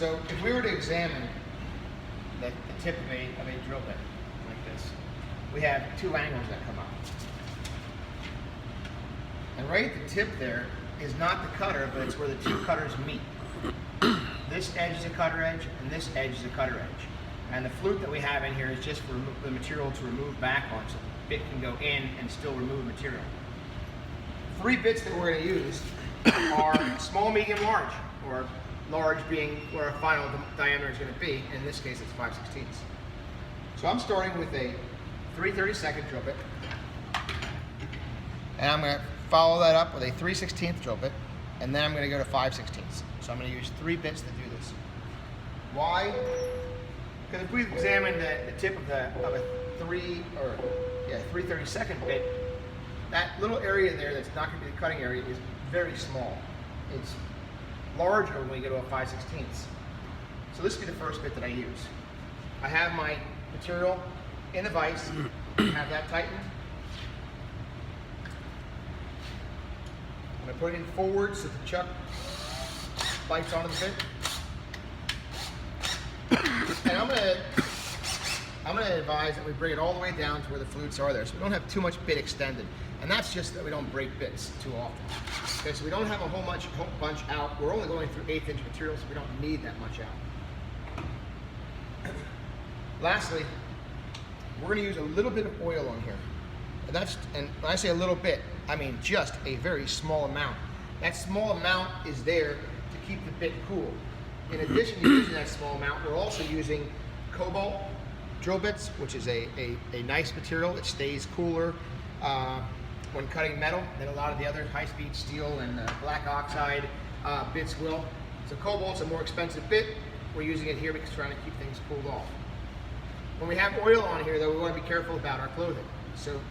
So if we were to examine the tip of a drill bit like this, we have two angles that come up. And right at the tip there is not the cutter, but it's where the two cutters meet. This edge is a cutter edge, and this edge is a cutter edge. And the flute that we have in here is just for the material to remove back on, so the bit can go in and still remove material. Three bits that we're going to use are small, medium, large, or large being where our final diameter is going to be. In this case, it's 5/16. So I'm starting with a 3/32 drill bit, and I'm going to follow that up with a 3/16 drill bit, and then I'm going to go to 5/16. So I'm going to use three bits to do this. Why? Because if we examine the tip of a 3/32 bit, that little area there that's not going to be the cutting area is very small. It's larger when we go to a 5/16. So this will be the first bit that I use. I have my material in the vise, have that tightened. I'm going to put it in forward so the chuck bites onto the bit. And I'm going to advise that we bring it all the way down to where the flutes are there, so we don't have too much bit extended. And that's just that we don't break bits too often. Okay, so we don't have a whole bunch out. We're only going through 1/8 inch material, so we don't need that much out. Lastly, we're going to use a little bit of oil on here. And when I say a little bit, I mean just a very small amount. That small amount is there to keep the bit cool. In addition to using that small amount, we're also using cobalt drill bits, which is a nice material. It stays cooler when cutting metal than a lot of the other high-speed steel and black oxide bits will. So cobalt's a more expensive bit. We're using it here because we're trying to keep things cooled off. When we have oil on here, though, we want to be careful about our clothing. So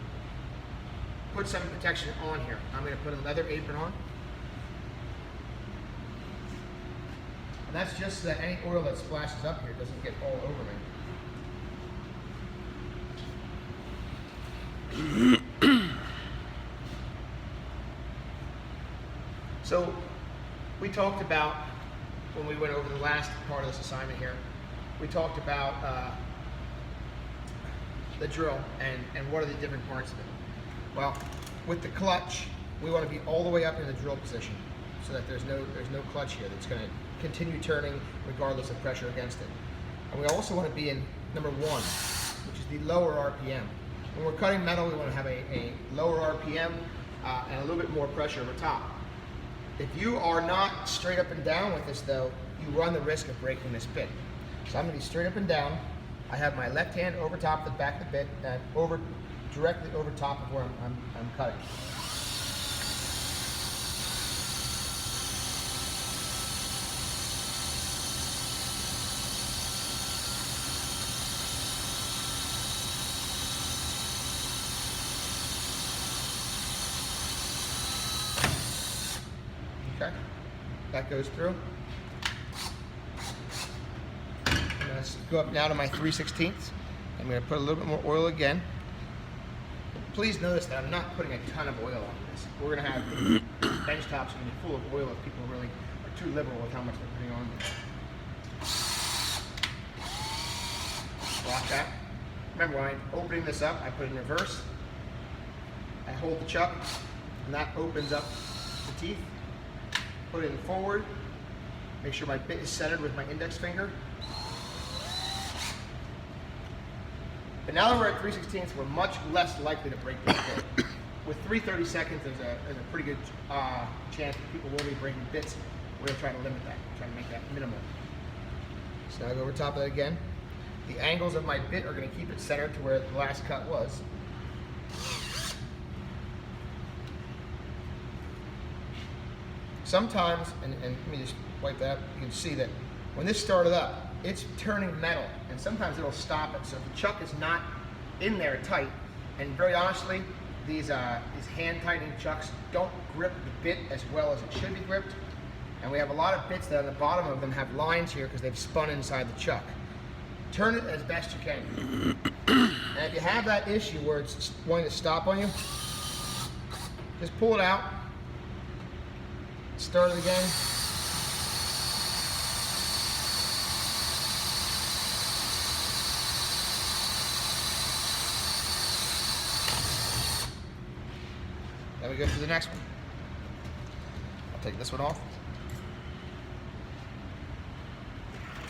put some protection on here. I'm going to put a leather apron on. And that's just so that any oil that splashes up here doesn't get all over me. So we talked about, when we went over the last part of this assignment here, we talked about the drill and what are the different parts of it. Well, with the clutch, we want to be all the way up in the drill position so that there's no clutch here that's going to continue turning regardless of pressure against it. And we also want to be in number 1, which is the lower RPM. When we're cutting metal, we want to have a lower RPM and a little bit more pressure over top. If you are not straight up and down with this, though, you run the risk of breaking this bit. So I'm going to be straight up and down. I have my left hand over top of the back of the bit and directly over top of where I'm cutting. Okay, that goes through. Let's go up now to my 3/16. I'm going to put a little bit more oil again. Please notice that I'm not putting a ton of oil on this. We're going to have bench tops going to be full of oil if people really are too liberal with how much they're putting on there. Lock that. Remember, when I'm opening this up, I put it in reverse. I hold the chuck, and that opens up the teeth. Put it in forward. Make sure my bit is centered with my index finger. But now that we're at 3/16, we're much less likely to break this bit. With 3/32, there's a pretty good chance that people will be breaking bits. We're going to try to limit that, try to make that minimal. So I go over top of that again. The angles of my bit are going to keep it centered to where the last cut was. Sometimes, and let me just wipe that up, you can see that when this started up, it's turning metal, and sometimes it'll stop it. So if the chuck is not in there tight, and very honestly, these hand tightening chucks don't grip the bit as well as it should be gripped. And we have a lot of bits that on the bottom of them have lines here because they've spun inside the chuck. Turn it as best you can. And if you have that issue where it's wanting to stop on you, just pull it out, start it again. we go to the next one. I'll take this one off.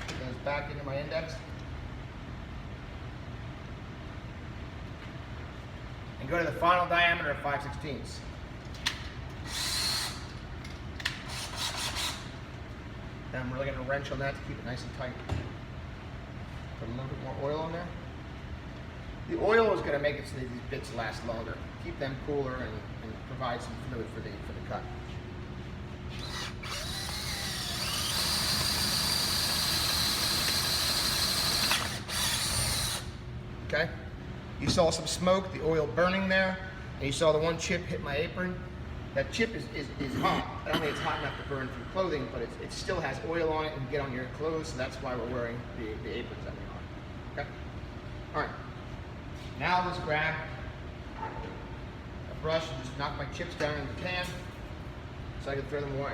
It goes back into my index. And go to the final diameter of 5/16. Then I'm really going to wrench on that to keep it nice and tight. Put a little bit more oil on there. The oil is going to make it so that these bits last longer. Keep them cooler and provide some fluid for the cut. Okay? You saw some smoke, the oil burning there, and you saw the one chip hit my apron. That chip is hot. I don't think it's hot enough to burn through clothing, but it still has oil on it and get on your clothes, so that's why we're wearing the aprons that we are. Okay? All right. Now I'll just grab a brush and just knock my chips down in the pan so I can throw them away.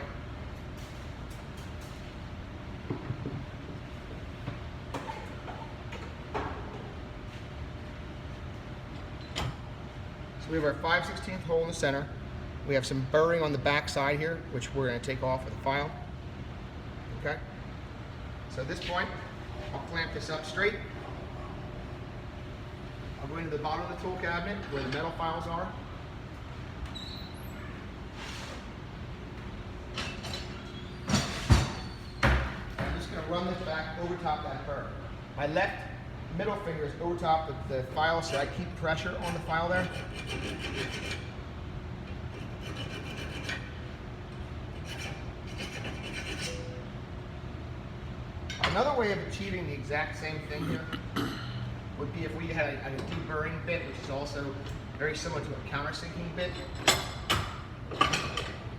So we have our 5/16 hole in the center. We have some burring on the back side here, which we're going to take off with a file. Okay? So at this point, I'll clamp this up straight. I'll go into the bottom of the tool cabinet where the metal files are. I'm just going to run this back over top that burr. My left middle finger is over top of the file, so I keep pressure on the file there. Another way of achieving the exact same thing here would be if we had a deburring bit, which is also very similar to a countersinking bit.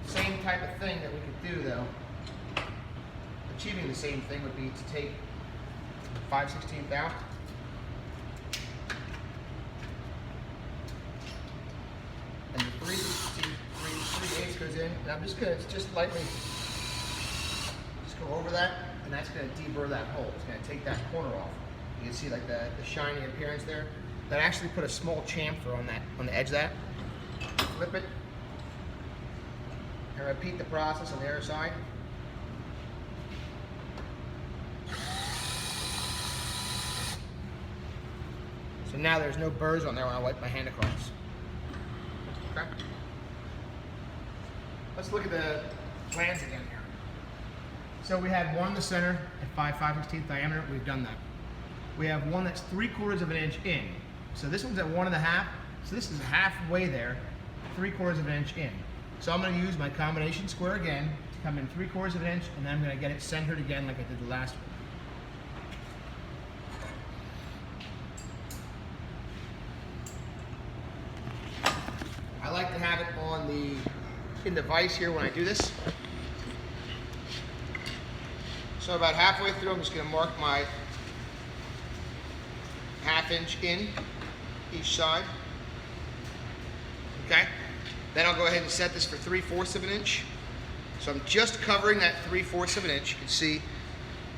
Same type of thing that we could do though, achieving the same thing would be to take 5/16 out. And the 3/8 goes in, and I'm just going to lightly go over that, and that's going to deburr that hole. It's going to take that corner off. You can see like the shiny appearance there. That actually put a small chamfer on the edge of that. Flip it, and repeat the process on the other side. So now there's no burrs on there when I wipe my hand across. Okay. Let's look at the plans again here. So we had one in the center at 5/16 diameter. We've done that. We have one that's 3/4 of an inch in. So this one's at 1.5. So this is halfway there, 3/4 of an inch in. So I'm going to use my combination square again to come in 3/4 of an inch, and then I'm going to get it centered again like I did the last one. I like to have it in the vise here when I do this. So about halfway through, I'm just going to mark my 1/2 inch in each side. Okay? Then I'll go ahead and set this for 3/4 of an inch. So I'm just covering that 3/4 of an inch. You can see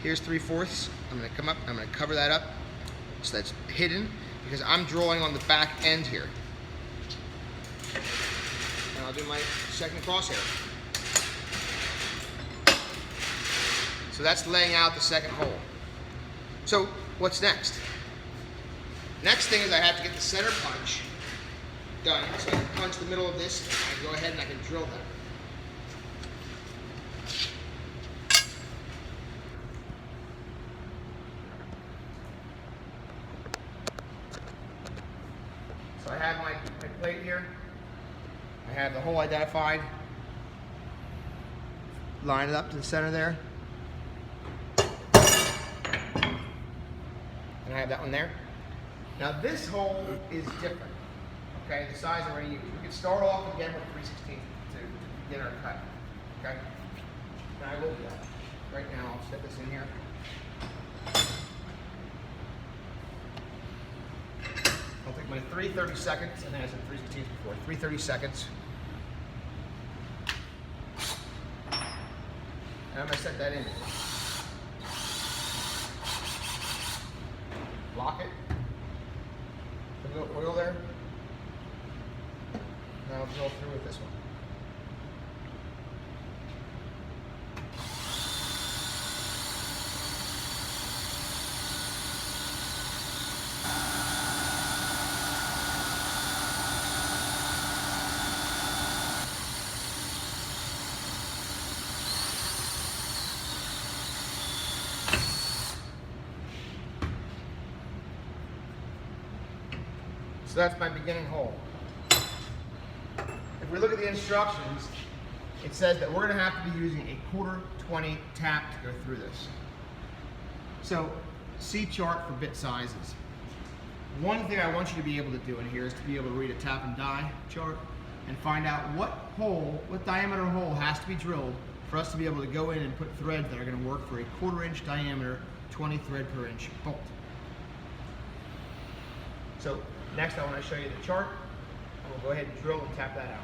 here's 3/4. I'm going to come up, I'm going to cover that up so that's hidden because I'm drawing on the back end here. And I'll do my second crosshair. So that's laying out the second hole. So what's next? Next thing is I have to get the center punch done. So I can punch the middle of this, and I go ahead and I can drill that. So I have my plate here. I have the hole identified. Line it up to the center there. And I have that one there. Now this hole is different. Okay, the size I'm going to use. We can start off again with 3/16 to begin our cut. Okay? And I will do that. Right now I'll set this in here. I'll take my 3/32, and then I said 3/16 before. 3/32. And I'm going to set that in. Lock it. Put a little oil there. Now I'll drill through with this one. So that's my beginning hole. If we look at the instructions, it says that we're going to have to be using a 1/4-20 tap to go through this. So, C chart for bit sizes. One thing I want you to be able to do in here is to be able to read a tap and die chart and find out what diameter hole has to be drilled for us to be able to go in and put threads that are going to work for a 1/4 inch diameter, 20 thread per inch bolt. So next I want to show you the chart, and we'll go ahead and drill and tap that out.